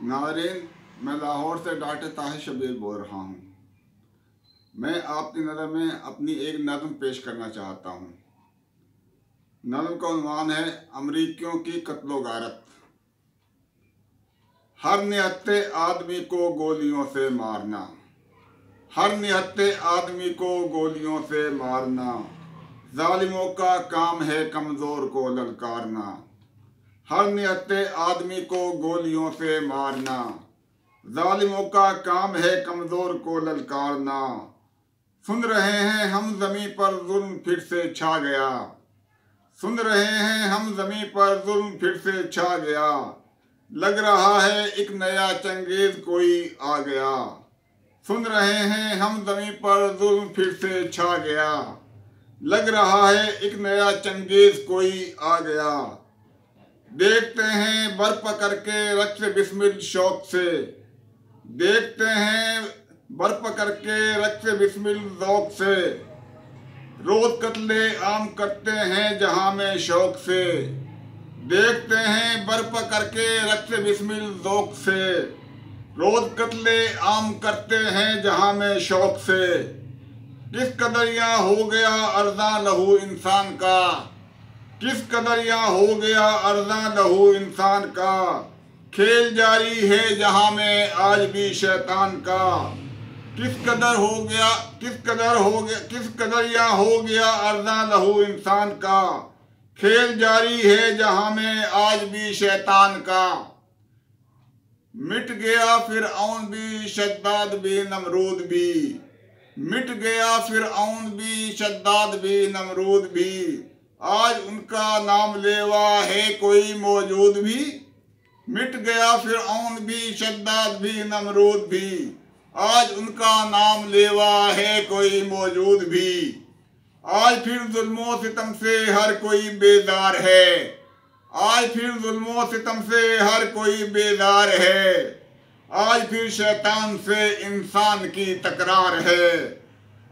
नाज़रीन, मैं लाहौर से डॉक्टर ताहिर शबीर बोल रहा हूँ। मैं आपकी नज़र में अपनी एक नज़्म पेश करना चाहता हूँ। नज़्म का उन्वान है अमरीकियों की कत्लो गारत। हर निहत्ते आदमी को गोलियों से मारना, हर निहत्ते आदमी को गोलियों से मारना, जालिमों का काम है कमज़ोर को ललकारना। हर निहत्ते आदमी को गोलियों से मारना, जालिमों का काम है कमज़ोर को ललकारना। सुन रहे हैं हम ज़मीं पर जुल्म फिर से छा गया, सुन रहे हैं हम ज़मीं पर जुल्म फिर से छा गया। लग रहा है एक नया चंगेज़ कोई आ गया, सुन रहे हैं हम ज़मीं पर जुल्म फिर से छा गया। लग रहा है एक नया चंगेज़ कोई आ गया। देखते हैं बर पकड़ के रक्स बिस्मिल शौक से, देखते हैं बर पकड़ के रक्स बिस्मिल ज़ौक़ से। रोज़ कत्ले आम करते हैं जहाँ में शौक से, देखते हैं बर पकड़ के रक्स बिस्मिल ज़ौक़ से। रोज़ कत्ले आम करते हैं जहाँ में शौक से। किस कदर यहाँ हो गया अर्ज़ा लहू इंसान का, किस कदर यहाँ हो गया अर्ज़ा लहू इंसान का। खेल जारी है जहाँ में आज भी शैतान का। किस कदर हो गया, किस कदर हो गया, किस कदर यहाँ हो गया अर्ज़ा लहू इंसान का। खेल जारी है जहाँ में आज भी शैतान का। मिट गया फिरऔन भी शद्दाद भी नमरूद भी, मिट गया फिरऔन भी शद्दाद भी नमरूद भी। आज उनका नाम लेवा है कोई मौजूद भी, मिट गया फिरऔन भी शद्दाद भी नमरूद भी। आज उनका नाम लेवा है कोई मौजूद भी। आज फिर जुल्मों सितम से हर कोई बेजार है, आज फिर जुल्मों सितम से हर कोई बेजार है। आज फिर शैतान से इंसान की तकरार है,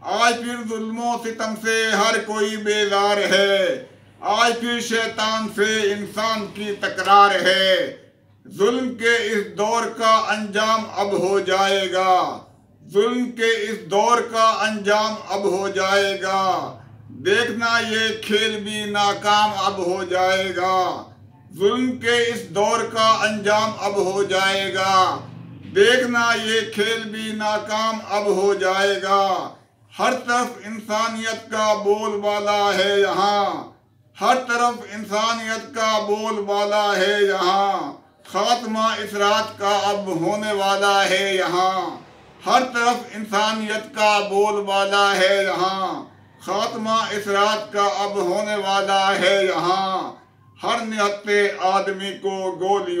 आज फिर जुल्मों सितम से हर कोई बेजार है। आज फिर शैतान से इंसान की तकरार है। जुल्म के इस दौर का अंजाम अब हो जाएगा, जुल्म के इस दौर का अंजाम अब हो जाएगा। देखना ये खेल भी नाकाम अब हो जाएगा, जुल्म के इस दौर का अंजाम अब हो जाएगा। देखना ये खेल भी नाकाम अब हो जाएगा। हर तरफ इंसानियत का बोलबाला है यहाँ, हर तरफ इंसानियत का बोलबाला है यहाँ। खात्मा इस रात का अब होने वाला है यहाँ, हर तरफ इंसानियत का बोलबाला है यहाँ। खात्मा इस रात का अब होने वाला है यहाँ। हर निहत्ते आदमी को गोलियों